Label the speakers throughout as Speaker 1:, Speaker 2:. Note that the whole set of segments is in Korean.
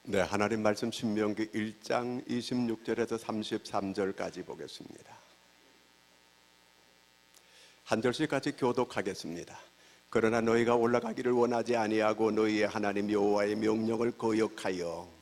Speaker 1: 네, 하나님 말씀 신명기 1장 26절에서 33절까지 보겠습니다. 한 절씩 같이 교독하겠습니다. 그러나 너희가 올라가기를 원하지 아니하고 너희의 하나님 여호와의 명령을 거역하여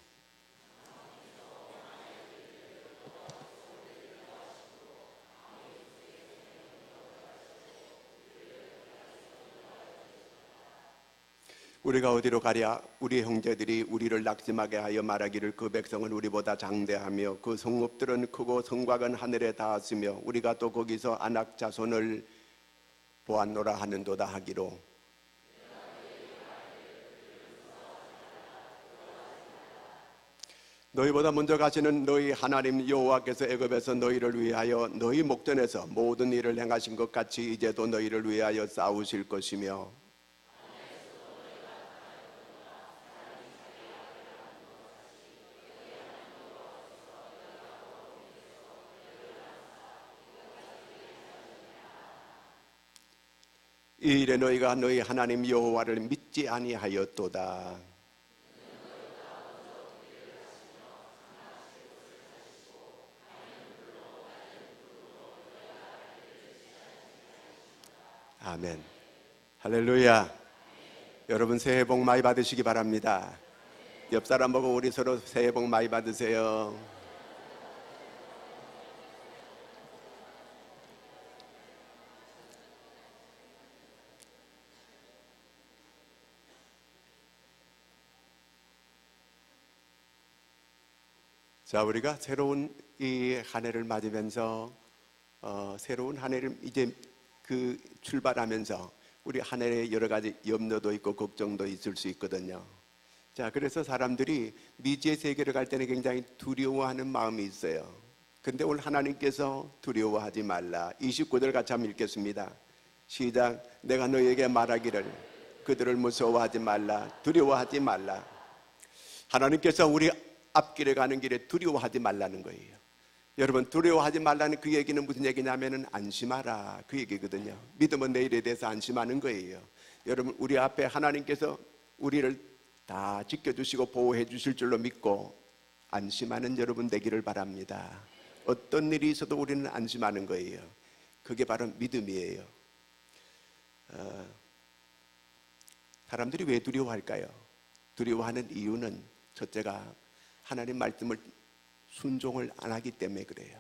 Speaker 1: 우리가 어디로 가랴? 우리 형제들이 우리를 낙심하게 하여 말하기를 그 백성은 우리보다 장대하며 그 성읍들은 크고 성곽은 하늘에 닿았으며 우리가 또 거기서 아낙 자손을 보았노라 하는도다 하기로 너희보다 먼저 가시는 너희 하나님 여호와께서 애굽에서 너희를 위하여 너희 목전에서 모든 일을 행하신 것 같이 이제도 너희를 위하여 싸우실 것이며 이 일에 너희가 너희 하나님 여호와를 믿지 아니하였도다. 아멘. 할렐루야. 여러분 새해 복 많이 받으시기 바랍니다. 옆 사람 보고 우리 서로 새해 복 많이 받으세요. 자, 우리가 새로운 이 한 해를 맞으면서 새로운 한 해를 이제 출발하면서 우리 한 해에 여러 가지 염려도 있고 걱정도 있을 수 있거든요. 자, 그래서 사람들이 미지의 세계를 갈 때는 굉장히 두려워하는 마음이 있어요. 근데 오늘 하나님께서 두려워하지 말라. 29절 같이 한번 읽겠습니다. 시작. 내가 너희에게 말하기를 그들을 무서워하지 말라. 두려워하지 말라. 하나님께서 우리 앞길에 가는 길에 두려워하지 말라는 거예요. 여러분, 두려워하지 말라는 그 얘기는 무슨 얘기냐면은 안심하라 그 얘기거든요. 믿음은 내일에 대해서 안심하는 거예요. 여러분, 우리 앞에 하나님께서 우리를 다 지켜주시고 보호해 주실 줄로 믿고 안심하는 여러분 되기를 바랍니다. 어떤 일이 있어도 우리는 안심하는 거예요. 그게 바로 믿음이에요. 사람들이 왜 두려워할까요? 두려워하는 이유는 첫째가 하나님 말씀을 순종을 안 하기 때문에 그래요.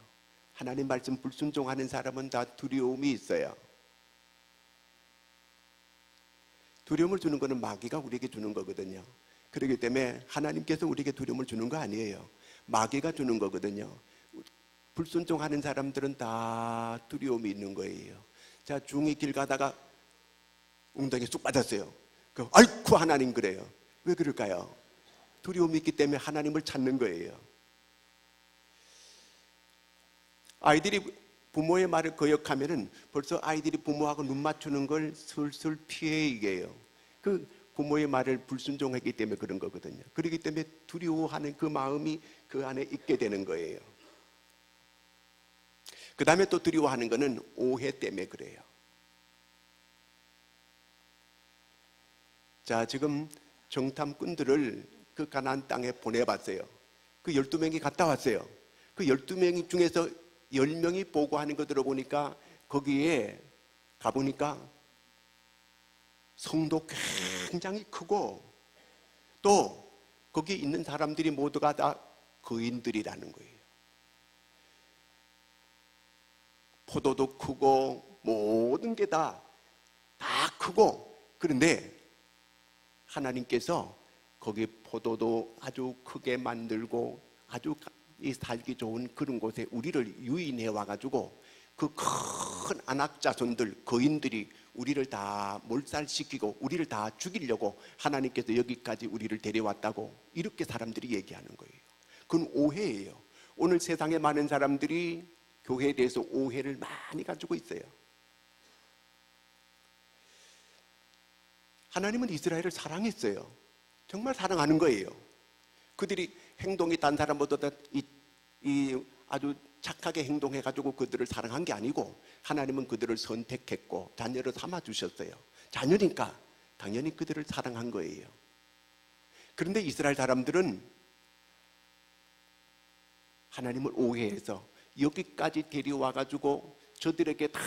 Speaker 1: 하나님 말씀 불순종하는 사람은 다 두려움이 있어요. 두려움을 주는 것은 마귀가 우리에게 주는 거거든요. 그렇기 때문에 하나님께서 우리에게 두려움을 주는 거 아니에요. 마귀가 주는 거거든요. 불순종하는 사람들은 다 두려움이 있는 거예요. 자, 중이 길 가다가 웅덩이에 쑥 빠졌어요. 아이쿠 하나님 그래요. 왜 그럴까요? 두려움이 있기 때문에 하나님을 찾는 거예요. 아이들이 부모의 말을 거역하면은 벌써 아이들이 부모하고 눈 맞추는 걸 슬슬 피해 이게요. 그 부모의 말을 불순종했기 때문에 그런 거거든요. 그렇기 때문에 두려워하는 그 마음이 그 안에 있게 되는 거예요. 그 다음에 또 두려워하는 거는 오해 때문에 그래요. 자, 지금 정탐꾼들을 그 가나안 땅에 보내봤어요. 그 12명이 갔다 왔어요. 그 12명 중에서 10명이 보고하는 거 들어보니까 거기에 가보니까 성도 굉장히 크고 또 거기 있는 사람들이 모두가 다 거인들이라는 거예요. 포도도 크고 모든 게 다 크고 그런데 하나님께서 거기 포도도 아주 크게 만들고 아주 살기 좋은 그런 곳에 우리를 유인해 와가지고 그 큰 아낙 자손들 거인들이 우리를 다 몰살시키고 우리를 다 죽이려고 하나님께서 여기까지 우리를 데려왔다고 이렇게 사람들이 얘기하는 거예요. 그건 오해예요. 오늘 세상에 많은 사람들이 교회에 대해서 오해를 많이 가지고 있어요. 하나님은 이스라엘을 사랑했어요. 정말 사랑하는 거예요. 그들이 행동이 단 사람보다 아주 착하게 행동해가지고 그들을 사랑한 게 아니고 하나님은 그들을 선택했고 자녀로 삼아주셨어요. 자녀니까 당연히 그들을 사랑한 거예요. 그런데 이스라엘 사람들은 하나님을 오해해서 여기까지 데려와가지고 저들에게 다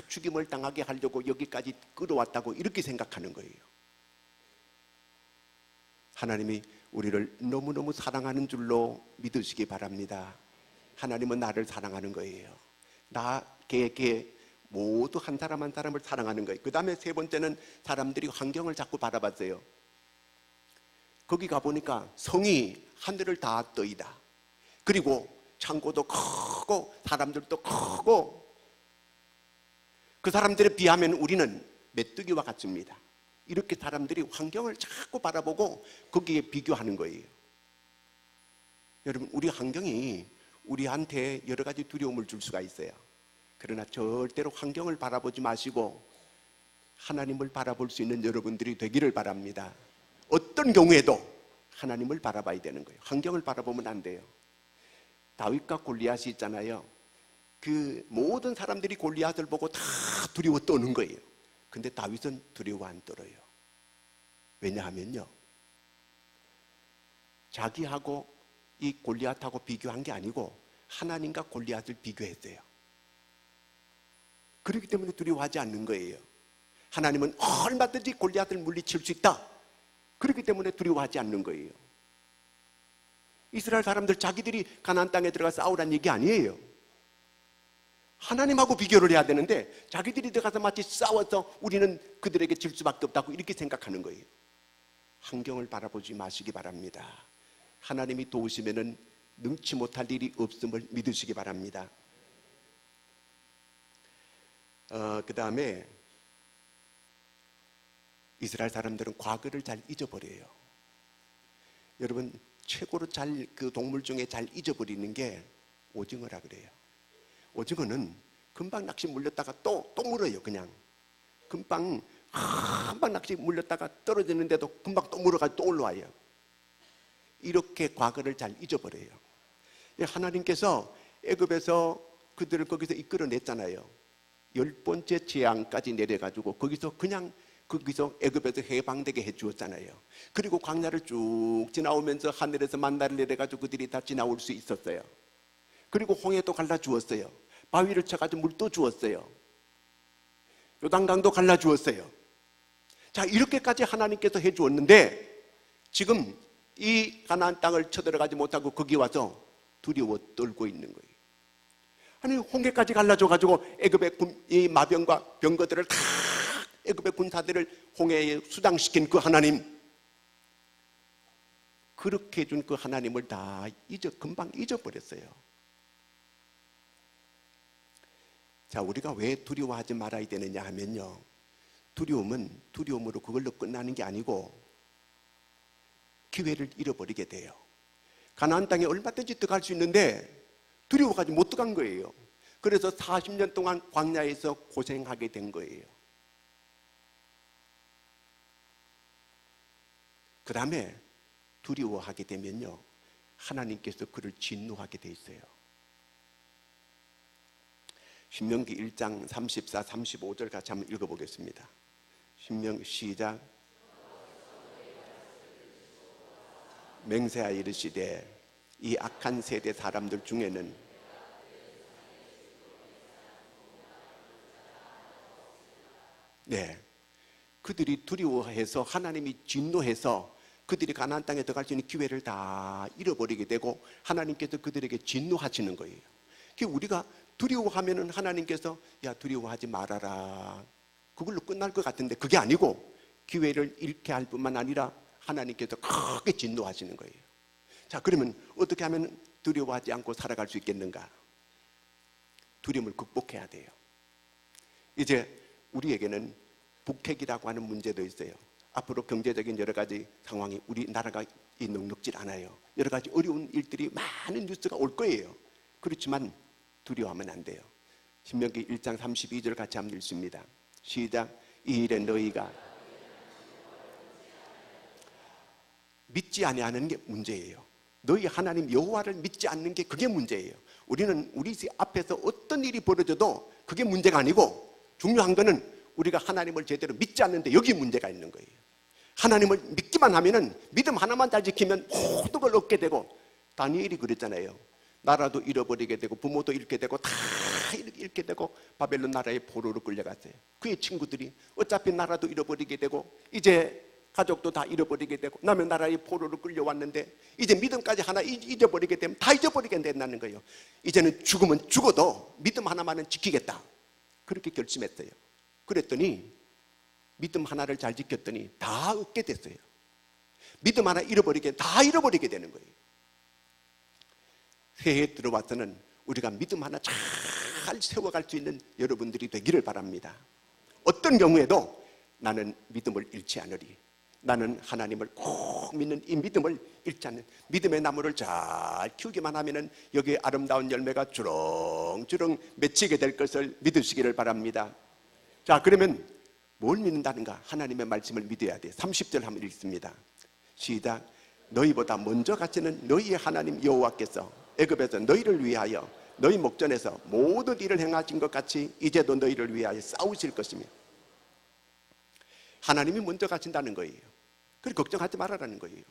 Speaker 1: 죽임을 당하게 하려고 여기까지 끌어왔다고 이렇게 생각하는 거예요. 하나님이 우리를 너무너무 사랑하는 줄로 믿으시기 바랍니다. 하나님은 나를 사랑하는 거예요. 나, 걔 모두 한 사람 한 사람을 사랑하는 거예요. 그 다음에 세 번째는 사람들이 환경을 자꾸 바라봤어요. 거기 가보니까 성이 하늘을 다 떠이다. 그리고 창고도 크고 사람들도 크고 그 사람들에 비하면 우리는 메뚜기와 같습니다. 이렇게 사람들이 환경을 자꾸 바라보고 거기에 비교하는 거예요. 여러분, 우리 환경이 우리한테 여러 가지 두려움을 줄 수가 있어요. 그러나 절대로 환경을 바라보지 마시고 하나님을 바라볼 수 있는 여러분들이 되기를 바랍니다. 어떤 경우에도 하나님을 바라봐야 되는 거예요. 환경을 바라보면 안 돼요. 다윗과 골리앗이 있잖아요. 그 모든 사람들이 골리앗을 보고 다 두려워 떠는 거예요. 근데 다윗은 두려워 안 떨어요. 왜냐하면요, 자기하고 이 골리앗하고 비교한 게 아니고 하나님과 골리앗을 비교했어요. 그렇기 때문에 두려워하지 않는 거예요. 하나님은 얼마든지 골리앗을 물리칠 수 있다. 그렇기 때문에 두려워하지 않는 거예요. 이스라엘 사람들 자기들이 가나안 땅에 들어가 싸우란 얘기 아니에요. 하나님하고 비교를 해야 되는데 자기들이 들어가서 마치 싸워서 우리는 그들에게 질 수밖에 없다고 이렇게 생각하는 거예요. 환경을 바라보지 마시기 바랍니다. 하나님이 도우시면은 능치 못할 일이 없음을 믿으시기 바랍니다. 그 다음에 이스라엘 사람들은 과거를 잘 잊어버려요. 여러분, 최고로 잘 그 동물 중에 잘 잊어버리는 게 오징어라 그래요. 오징어는 금방 낚시 물렸다가 또 물어요. 그냥 금방 한방 낚시 물렸다가 떨어지는데도 금방 또 물어가지고 또 올라와요. 이렇게 과거를 잘 잊어버려요. 하나님께서 애굽에서 그들을 거기서 이끌어냈잖아요. 10번째 재앙까지 내려가지고 거기서 애굽에서 해방되게 해주었잖아요. 그리고 광야를 쭉 지나오면서 하늘에서 만나를 내려가지고 그들이 다 지나올 수 있었어요. 그리고 홍해도 갈라주었어요. 바위를 쳐가지고 물도 주었어요. 요단강도 갈라주었어요. 자, 이렇게까지 하나님께서 해주었는데 지금 이 가나안 땅을 쳐들어가지 못하고 거기 와서 두려워 떨고 있는 거예요. 아니, 홍해까지 갈라줘가지고 애굽의 이 마병과 병거들을 다 애굽의 군사들을 홍해에 수장시킨 그 하나님, 그렇게 해준 그 하나님을 다 금방 잊어버렸어요. 자, 우리가 왜 두려워하지 말아야 되느냐 하면요, 두려움은 두려움으로 그걸로 끝나는 게 아니고 기회를 잃어버리게 돼요. 가나안 땅에 얼마든지 들어갈 수 있는데 두려워가지고 못 들어간 거예요. 그래서 40년 동안 광야에서 고생하게 된 거예요. 그 다음에 두려워하게 되면요, 하나님께서 그를 진노하게 돼 있어요. 신명기 1장 34, 35절 같이 한번 읽어보겠습니다. 신명 시작. 맹세하여 이르시되 이 악한 세대 사람들 중에는 그들이 두려워해서 하나님이 진노해서 그들이 가나안 땅에 들어갈 수 있는 기회를 다 잃어버리게 되고 하나님께서 그들에게 진노하시는 거예요. 우리가 두려워하면은 하나님께서 야, 두려워하지 말아라, 그걸로 끝날 것 같은데 그게 아니고 기회를 잃게 할 뿐만 아니라 하나님께서 크게 진노하시는 거예요. 자, 그러면 어떻게 하면 두려워하지 않고 살아갈 수 있겠는가? 두려움을 극복해야 돼요. 이제 우리에게는 북핵이라고 하는 문제도 있어요. 앞으로 경제적인 여러 가지 상황이 우리나라가 넉넉질 않아요. 여러 가지 어려운 일들이 많은 뉴스가 올 거예요. 그렇지만 두려워하면 안 돼요. 신명기 1장 32절 같이 한번 읽습니다. 시작. 이 일에 너희가 믿지 아니하는 게 문제예요. 너희 하나님 여호와를 믿지 않는 게 그게 문제예요. 우리는 우리 앞에서 어떤 일이 벌어져도 그게 문제가 아니고 중요한 거는 우리가 하나님을 제대로 믿지 않는데 여기 문제가 있는 거예요. 하나님을 믿기만 하면은 믿음 하나만 잘 지키면 모든 걸 얻게 되고, 다니엘이 그랬잖아요. 나라도 잃어버리게 되고 부모도 잃게 되고 다 잃게 되고 바벨론 나라의 포로로 끌려갔어요. 그의 친구들이 어차피 나라도 잃어버리게 되고 이제 가족도 다 잃어버리게 되고 남의 나라의 포로로 끌려왔는데 이제 믿음까지 하나 잊어버리게 되면 다 잊어버리게 된다는 거예요. 이제는 죽으면 죽어도 믿음 하나만은 지키겠다, 그렇게 결심했어요. 그랬더니 믿음 하나를 잘 지켰더니 다 얻게 됐어요. 믿음 하나 잃어버리게 다 잃어버리게 되는 거예요. 새해 들어와서는 우리가 믿음 하나 잘 세워갈 수 있는 여러분들이 되기를 바랍니다. 어떤 경우에도 나는 믿음을 잃지 않으리, 나는 하나님을 꼭 믿는 이 믿음을 잃지 않는 믿음의 나무를 잘 키우기만 하면은 여기에 아름다운 열매가 주렁주렁 맺히게 될 것을 믿으시기를 바랍니다. 자, 그러면 뭘 믿는다는가? 하나님의 말씀을 믿어야 돼. 30절 한번 읽습니다. 시작. 너희보다 먼저 가시는 너희의 하나님 여호와께서 애굽에서 너희를 위하여 너희 목전에서 모든 일을 행하신 것 같이 이제도 너희를 위하여 싸우실 것이며, 하나님이 먼저 가신다는 거예요. 그리고 걱정하지 말아라는 거예요.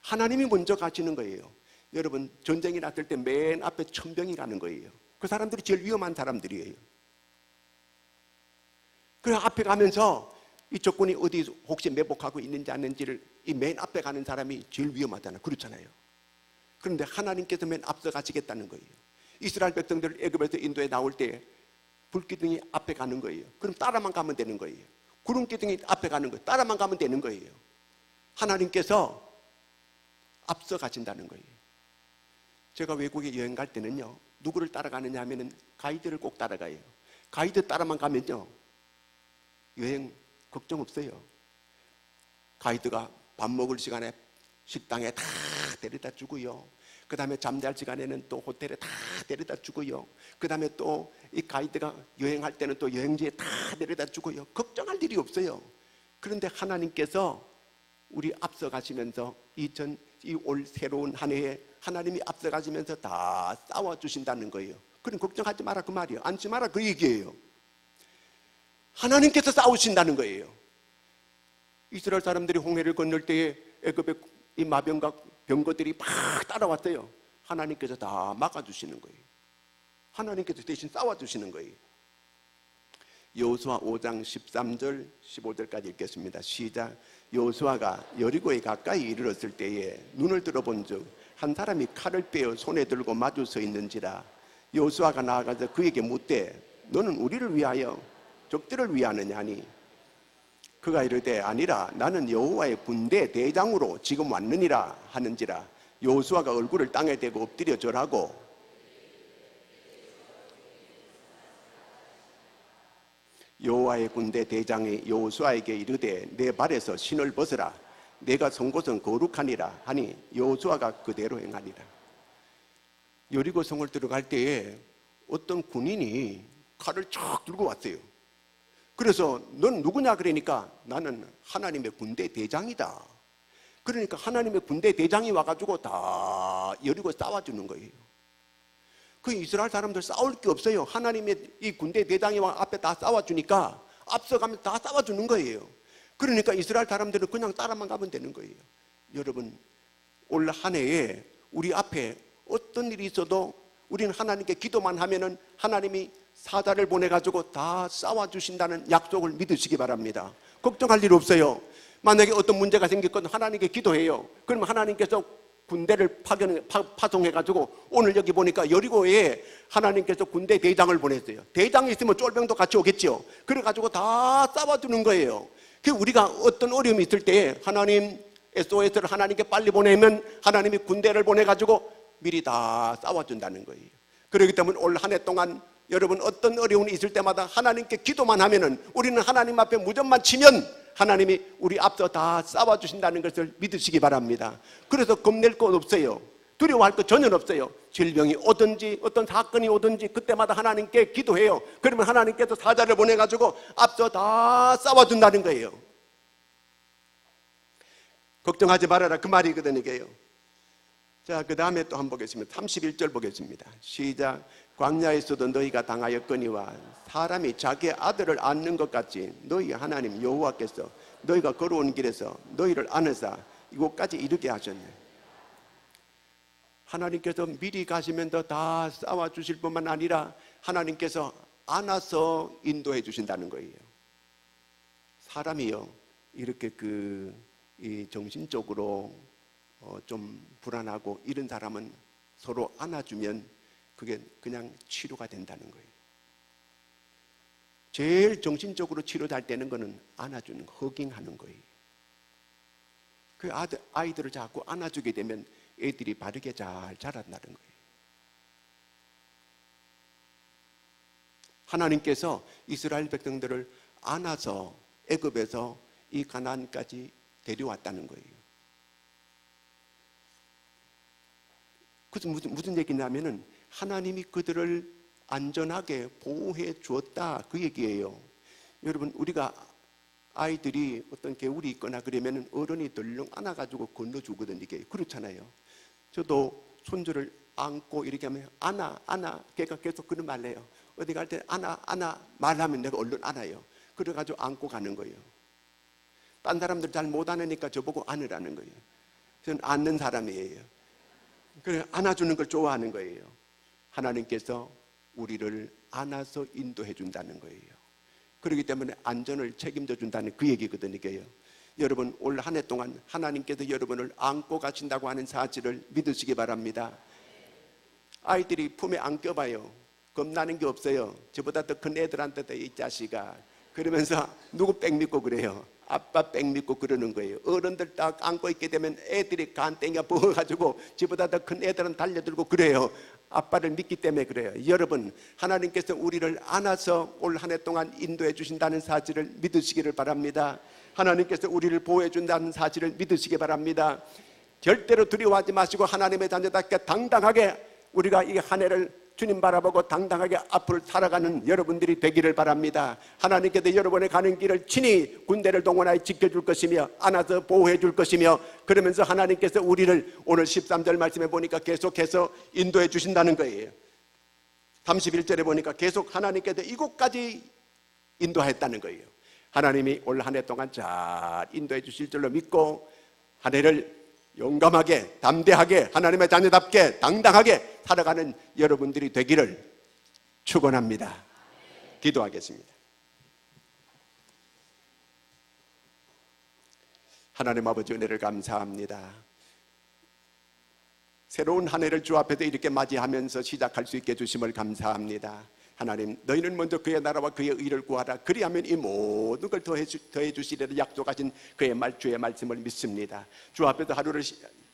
Speaker 1: 하나님이 먼저 가시는 거예요. 여러분, 전쟁이 났을 때 맨 앞에 천병이 가는 거예요. 그 사람들이 제일 위험한 사람들이에요. 그 앞에 가면서 이 적군이 어디 혹시 매복하고 있는지 않는지를 이 맨 앞에 가는 사람이 제일 위험하잖아요. 그렇잖아요. 그런데 하나님께서 맨 앞서 가시겠다는 거예요. 이스라엘 백성들을 애굽에서 인도에 나올 때 불기둥이 앞에 가는 거예요. 그럼 따라만 가면 되는 거예요. 구름기둥이 앞에 가는 거예요. 따라만 가면 되는 거예요. 하나님께서 앞서 가신다는 거예요. 제가 외국에 여행 갈 때는요, 누구를 따라가느냐 하면은 가이드를 꼭 따라가요. 가이드 따라만 가면요, 여행 걱정 없어요. 가이드가 밥 먹을 시간에 식당에 다 데려다 주고요, 그 다음에 잠잘 시간에는 또 호텔에 다 데려다 주고요, 그 다음에 또 이 가이드가 여행할 때는 또 여행지에 다 데려다 주고요. 걱정할 일이 없어요. 그런데 하나님께서 우리 앞서 가시면서 이 올 새로운 한 해에 하나님이 앞서 가시면서 다 싸워주신다는 거예요. 그럼 걱정하지 마라 그 말이에요. 안심하라 그 얘기예요. 하나님께서 싸우신다는 거예요. 이스라엘 사람들이 홍해를 건널 때에 애굽의 이 마병과 병거들이 막 따라왔어요. 하나님께서 다 막아주시는 거예요. 하나님께서 대신 싸워주시는 거예요. 여호수아 5장 13절 15절까지 읽겠습니다. 시작. 여호수아가 여리고에 가까이 이르렀을 때에 눈을 들어본즉 한 사람이 칼을 빼어 손에 들고 마주 서 있는지라. 여호수아가 나아가서 그에게 묻되 너는 우리를 위하여 적들을 위하느냐 하니, 그가 이르되 아니라 나는 여호와의 군대 대장으로 지금 왔느니라 하는지라. 여호수아가 얼굴을 땅에 대고 엎드려 절하고 여호와의 군대 대장이 여호수아에게 이르되 내 발에서 신을 벗으라. 내가 선 곳은 거룩하니라 하니 여호수아가 그대로 행하니라. 여리고 성을 들어갈 때에 어떤 군인이 칼을 쫙 들고 왔어요. 그래서 넌 누구냐 그러니까 나는 하나님의 군대 대장이다. 그러니까 하나님의 군대 대장이 와가지고 다 여리고 싸워주는 거예요. 그 이스라엘 사람들 싸울 게 없어요. 하나님의 이 군대 대장이 와 앞에 다 싸워주니까 앞서가면 다 싸워주는 거예요. 그러니까 이스라엘 사람들은 그냥 따라만 가면 되는 거예요. 여러분, 올 한 해에 우리 앞에 어떤 일이 있어도 우리는 하나님께 기도만 하면은 하나님이 사자를 보내가지고 다 싸워주신다는 약속을 믿으시기 바랍니다. 걱정할 일 없어요. 만약에 어떤 문제가 생겼건 하나님께 기도해요. 그러면 하나님께서 군대를 파송해가지고 오늘 여기 보니까 여리고에 하나님께서 군대 대장을 보냈어요. 대장이 있으면 쫄병도 같이 오겠죠. 그래가지고 다 싸워주는 거예요. 그 우리가 어떤 어려움이 있을 때 하나님 SOS를 하나님께 빨리 보내면 하나님이 군대를 보내가지고 미리 다 싸워준다는 거예요. 그렇기 때문에 올 한 해 동안 여러분 어떤 어려움이 있을 때마다 하나님께 기도만 하면은 우리는 하나님 앞에 무전만 치면 하나님이 우리 앞서 다 싸워주신다는 것을 믿으시기 바랍니다. 그래서 겁낼 것 없어요. 두려워할 것 전혀 없어요. 질병이 오든지 어떤 사건이 오든지 그때마다 하나님께 기도해요. 그러면 하나님께서 사자를 보내가지고 앞서 다 싸워준다는 거예요. 걱정하지 말아라 그 말이거든요. 이게요. 자, 그 다음에 또 한번 보겠습니다. 31절 보겠습니다. 시작. 광야에서도 너희가 당하였거니와 사람이 자기 아들을 안는 것 같이 너희 하나님 여호와께서 너희가 걸어온 길에서 너희를 안으사 이곳까지 이르게 하셨네. 하나님께서 미리 가시면서 다 싸워 주실 뿐만 아니라 하나님께서 안아서 인도해 주신다는 거예요. 사람이요, 이렇게 이 정신적으로 좀 불안하고 이런 사람은 서로 안아주면 그게 그냥 치료가 된다는 거예요. 제일 정신적으로 치료 잘 되는 거는 안아주는, 허깅하는 거예요. 그 아이들을 자꾸 안아주게 되면 애들이 바르게 잘 자란다는 거예요. 하나님께서 이스라엘 백성들을 안아서 애굽에서 이 가나안까지 데려왔다는 거예요. 그래서 무슨 얘기냐면은 하나님이 그들을 안전하게 보호해 주었다, 그 얘기예요. 여러분, 우리가 아이들이 어떤 개울이 있거나 그러면은 어른이 덜렁 안아가지고 건너주거든요. 이게 그렇잖아요. 저도 손주를 안고 이렇게 하면 안아 걔가 계속 그런 말 해요. 어디 갈 때 안아 말하면 내가 얼른 안아요. 그래가지고 안고 가는 거예요. 딴 사람들 잘 못 안으니까 저보고 안으라는 거예요. 저는 안는 사람이에요. 그래, 안아주는 걸 좋아하는 거예요. 하나님께서 우리를 안아서 인도해 준다는 거예요. 그렇기 때문에 안전을 책임져 준다는 그 얘기거든요. 여러분, 올 한 해 동안 하나님께서 여러분을 안고 가신다고 하는 사실을 믿으시기 바랍니다. 아이들이 품에 안겨봐요. 겁나는 게 없어요. 저보다 더 큰 애들한테도 이 자식아 그러면서 누구 백 믿고 그래요. 아빠 백 믿고 그러는 거예요. 어른들 딱 안고 있게 되면 애들이 간땡이가 부어가지고 저보다 더 큰 애들은 달려들고 그래요. 아빠를 믿기 때문에 그래요. 여러분, 하나님께서 우리를 안아서 올 한 해 동안 인도해 주신다는 사실을 믿으시기를 바랍니다. 하나님께서 우리를 보호해 준다는 사실을 믿으시기 바랍니다. 절대로 두려워하지 마시고 하나님의 자녀답게 당당하게 우리가 이 한 해를 주님 바라보고 당당하게 앞으로 살아가는 여러분들이 되기를 바랍니다. 하나님께서 여러분의 가는 길을 친히 군대를 동원하여 지켜줄 것이며 안아서 보호해 줄 것이며, 그러면서 하나님께서 우리를 오늘 13절 말씀에 보니까 계속해서 인도해 주신다는 거예요. 31절에 보니까 계속 하나님께서 이곳까지 인도했다는 거예요. 하나님이 올 한 해 동안 잘 인도해 주실 줄로 믿고 한 해를 용감하게, 담대하게, 하나님의 자녀답게 당당하게 살아가는 여러분들이 되기를 축원합니다. 기도하겠습니다. 하나님 아버지, 은혜를 감사합니다. 새로운 한 해를 주 앞에서 이렇게 맞이하면서 시작할 수 있게 해주심을 감사합니다. 하나님, 너희는 먼저 그의 나라와 그의 의를 구하라. 그리하면 이 모든 걸 더해 주시리라 약속하신 그의 주의 말씀을 믿습니다. 주 앞에서 하루를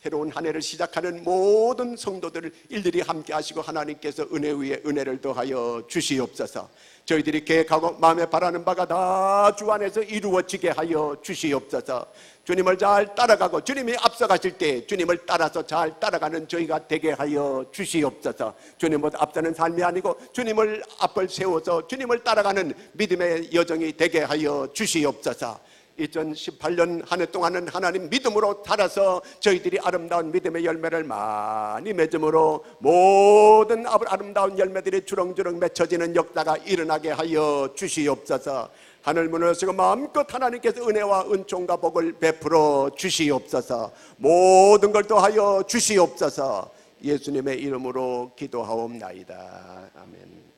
Speaker 1: 새로운 한 해를 시작하는 모든 성도들을 일일이 함께 하시고 하나님께서 은혜 위에 은혜를 더하여 주시옵소서. 저희들이 계획하고 마음에 바라는 바가 다 주 안에서 이루어지게 하여 주시옵소서. 주님을 잘 따라가고 주님이 앞서가실 때 주님을 따라서 잘 따라가는 저희가 되게 하여 주시옵소서. 주님을 앞서는 삶이 아니고 주님을 앞을 세워서 주님을 따라가는 믿음의 여정이 되게 하여 주시옵소서. 2018년 한 해 동안은 하나님 믿음으로 살아서 저희들이 아름다운 믿음의 열매를 많이 맺음으로 모든 아름다운 열매들이 주렁주렁 맺혀지는 역사가 일어나게 하여 주시옵소서. 하늘문을 여시고 마음껏 하나님께서 은혜와 은총과 복을 베풀어 주시옵소서. 모든 걸 더하여 주시옵소서. 예수님의 이름으로 기도하옵나이다. 아멘.